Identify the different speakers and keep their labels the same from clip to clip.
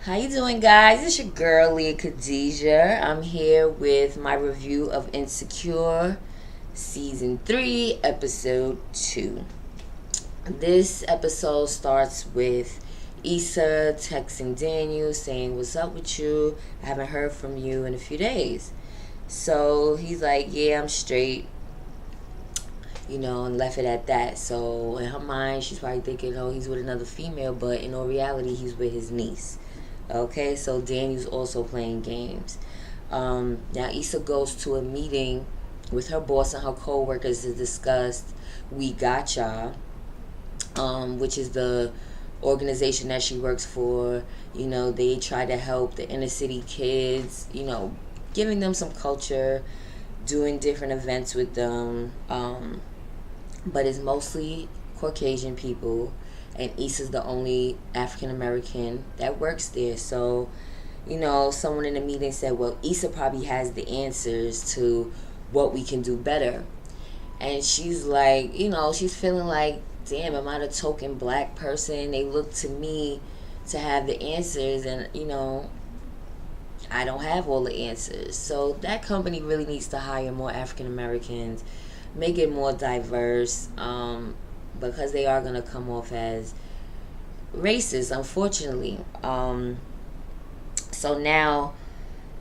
Speaker 1: How you doing, guys? It's your girl Leah Khadijah. I'm here with my review of Insecure Season 3, Episode 2. This episode starts with Issa texting Daniel saying, "What's up with you? I haven't heard from you in a few days." So he's like, "Yeah, I'm straight," and left it at that. So in her mind, she's probably thinking, "Oh, he's with another female," but in all reality, he's with his niece. Okay, so Daniel's also playing games. Now Issa goes to a meeting with her boss and her co-workers to discuss We Gotcha, which is the organization that she works for. They try to help the inner city kids, giving them some culture, doing different events with them. But it's mostly Caucasian people, and Issa's the only African American that works there. So, someone in the meeting said, "Well, Issa probably has the answers to what we can do better." And she's like, she's feeling like, "Damn, am I the token black person? They look to me to have the answers, and I don't have all the answers." So that company really needs to hire more African Americans, make it more diverse, because they are going to come off as racist, unfortunately. So now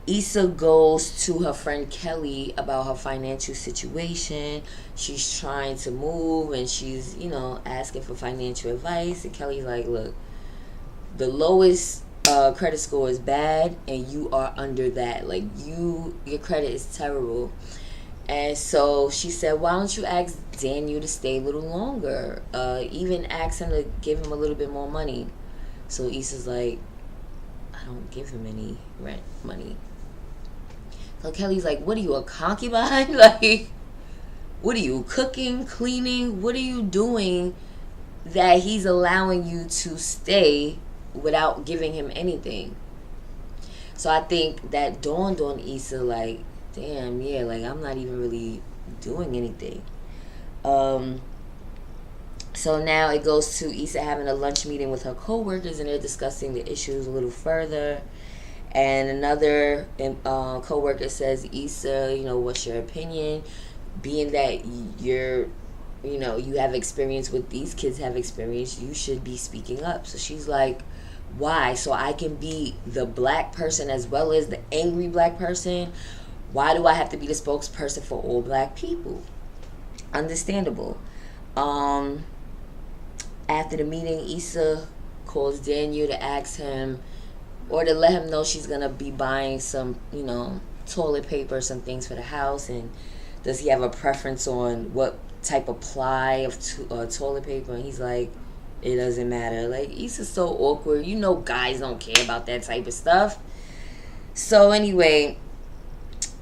Speaker 1: Issa goes to her friend Kelly about her financial situation. She's trying to move and she's, asking for financial advice. And Kelly's like, "Look, the lowest credit score is bad and you are under that. Like, your credit is terrible." And so she said, "Why don't you ask Daniel to stay a little longer? Even ask him to give him a little bit more money." So Issa's like, "I don't give him any rent money." So Kelly's like, "What are you, a concubine? Like, what are you, cooking, cleaning? What are you doing that he's allowing you to stay without giving him anything?" So I think that dawned on Issa, like, damn, yeah, like, I'm not even really doing anything. So now it goes to Issa having a lunch meeting with her co-workers, and they're discussing the issues a little further. And another co-worker says, "Issa, what's your opinion? Being that you have experience with these kids have experience, you should be speaking up." So she's like, "Why? So I can be the black person as well as the angry black person? Why do I have to be the spokesperson for all black people?" Understandable. After the meeting, Issa calls Daniel to ask him, or to let him know she's going to be buying some, toilet paper, some things for the house. And does he have a preference on what type of ply of toilet paper? And he's like, "It doesn't matter." Like, Issa's so awkward. Guys don't care about that type of stuff. So anyway,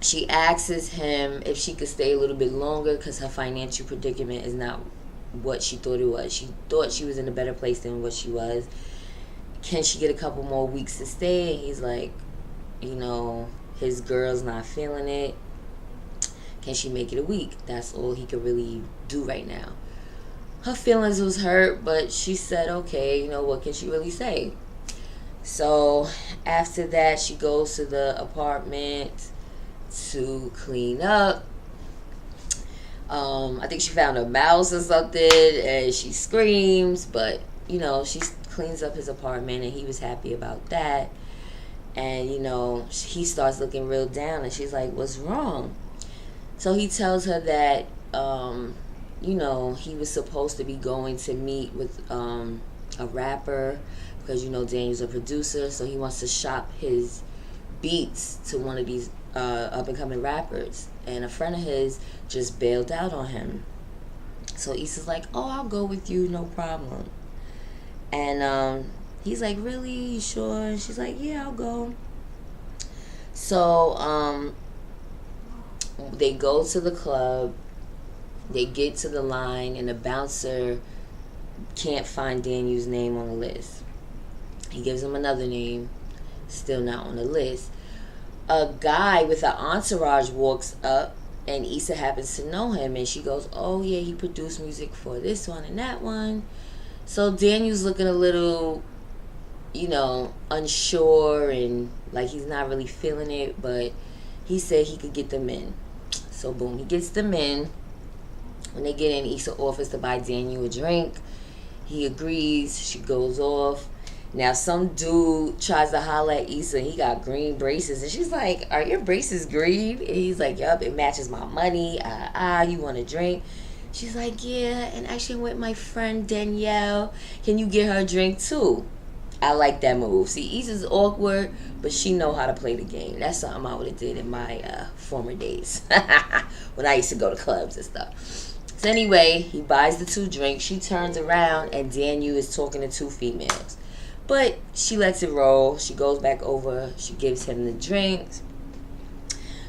Speaker 1: she asks him if she could stay a little bit longer because her financial predicament is not what she thought it was. She thought she was in a better place than what she was. Can she get a couple more weeks to stay? And he's like, his girl's not feeling it. Can she make it a week? That's all he could really do right now. Her feelings was hurt, but she said, okay, what can she really say? So after that, she goes to the apartment to clean up. I think she found a mouse or something, and she screams, but she cleans up his apartment, and he was happy about that. And he starts looking real down, and she's like, "What's wrong?" So he tells her that he was supposed to be going to meet with a rapper, because Daniel's a producer, so he wants to shop his beats to one of these up and coming rappers, and a friend of his just bailed out on him. So Issa's like, "Oh, I'll go with you, no problem." And he's like, "Really? You sure?" And she's like, "Yeah, I'll go." So they go to the club, they get to the line, and the bouncer can't find Daniel's name on the list. He gives him another name, still not on the list. A guy with an entourage walks up, and Issa happens to know him, and she goes, "Oh yeah, he produced music for this one and that one." So Daniel's looking a little unsure and like he's not really feeling it, but he said he could get them in. So boom, he gets them in. When they get in, Issa offers to buy Daniel a drink. He agrees. She goes off. Now some dude tries to holler at Issa. He got green braces, and she's like, "Are your braces green?" And he's like, "Yup, it matches my money. You want a drink?" She's like, "Yeah, and actually I'm with my friend Danielle. Can you get her a drink too?" I like that move. See, Issa's awkward, but she know how to play the game. That's something I would have did in my former days when I used to go to clubs and stuff. So anyway, he buys the 2 drinks. She turns around and Daniel is talking to 2 females. But she lets it roll. She goes back over. She gives him the drinks.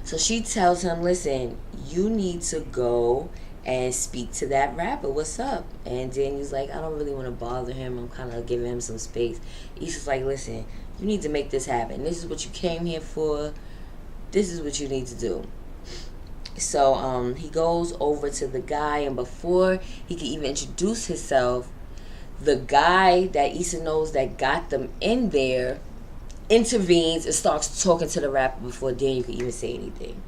Speaker 1: So she tells him, "Listen, you need to go and speak to that rapper. What's up?" And Daniel's like, "I don't really want to bother him. I'm kind of giving him some space." Issa's like, "Listen, you need to make this happen. This is what you came here for. This is what you need to do." So he goes over to the guy, and before he can even introduce himself, the guy that Issa knows that got them in there intervenes and starts talking to the rapper before Daniel could even say anything.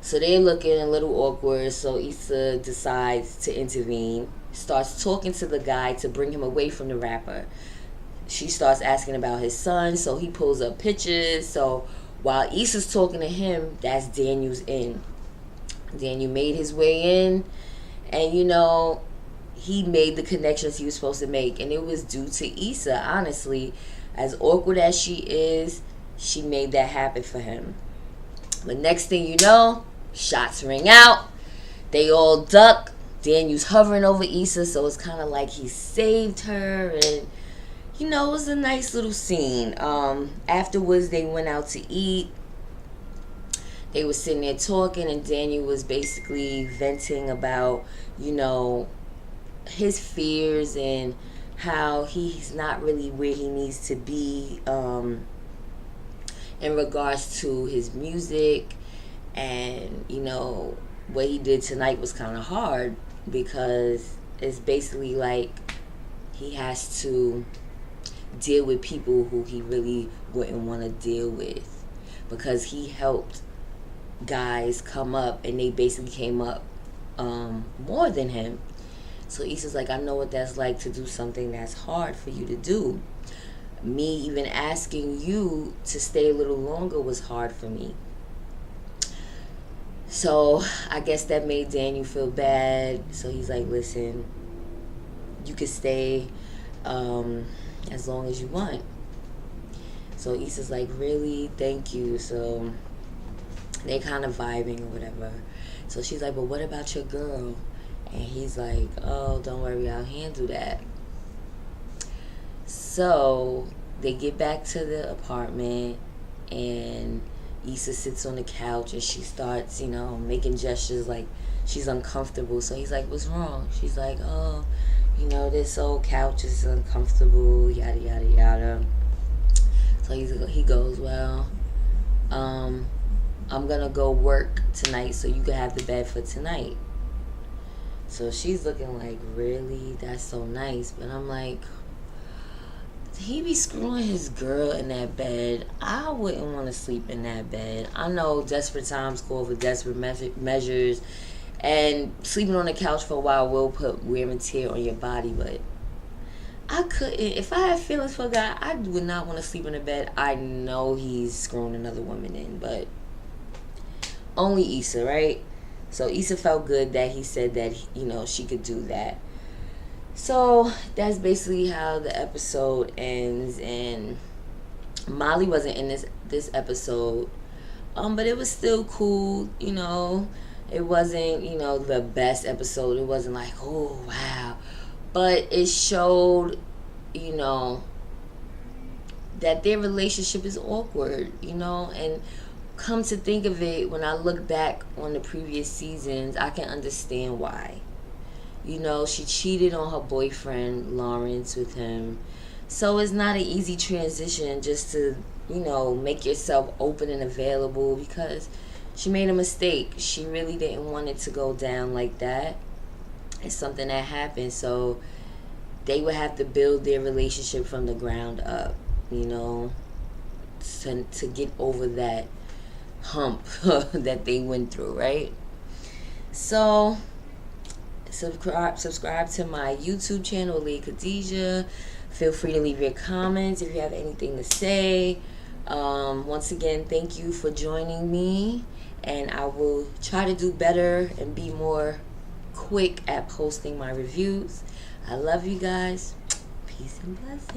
Speaker 1: So they're looking a little awkward, so Issa decides to intervene, starts talking to the guy to bring him away from the rapper. She starts asking about his son, so he pulls up pictures. So while Issa's talking to him, that's Daniel's in. Daniel made his way in, and he made the connections he was supposed to make, and it was due to Issa. Honestly, as awkward as she is, she made that happen for him. But next thing you know, shots ring out. They all duck. Daniel's hovering over Issa, so it's kind of like he saved her, and it was a nice little scene. Afterwards, they went out to eat. They were sitting there talking, and Daniel was basically venting about, his fears and how he's not really where he needs to be in regards to his music. And, what he did tonight was kind of hard because it's basically like he has to deal with people who he really wouldn't want to deal with, because he helped guys come up and they basically came up more than him. So Issa's like, "I know what that's like to do something that's hard for you to do. Me even asking you to stay a little longer was hard for me." So I guess that made Daniel feel bad. So he's like, "Listen, you can stay as long as you want." So Issa's like, "Really? Thank you." So they kind of vibing or whatever. So she's like, "But what about your girl?" And he's like, "Oh, don't worry, I'll handle that." So they get back to the apartment, and Issa sits on the couch, and she starts, making gestures like she's uncomfortable. So he's like, "What's wrong?" She's like, "Oh, this old couch is uncomfortable, yada, yada, yada." So he goes, "Well, I'm going to go work tonight so you can have the bed for tonight." So she's looking like, "Really? That's so nice." But I'm like, he be screwing his girl in that bed. I wouldn't want to sleep in that bed. I know desperate times call for desperate measures, and sleeping on the couch for a while will put wear and tear on your body, but I couldn't. If I had feelings for a guy, I would not want to sleep in a bed I know he's screwing another woman in, but only Issa, right? So Issa felt good that he said that, she could do that. So that's basically how the episode ends. And Molly wasn't in this episode, but it was still cool. It wasn't the best episode. It wasn't like, oh wow, but it showed that their relationship is awkward. And come to think of it, when I look back on the previous seasons, I can understand why. She cheated on her boyfriend Lawrence with him, so it's not an easy transition just to make yourself open and available, because she made a mistake. She really didn't want it to go down like that. It's something that happened. So they would have to build their relationship from the ground up, you know, to get over that hump that they went through, right? So subscribe to my YouTube channel, Lee Khadijah. Feel free to leave your comments if you have anything to say. Once again, thank you for joining me, and I will try to do better and be more quick at posting my reviews. I love you guys. Peace and blessings.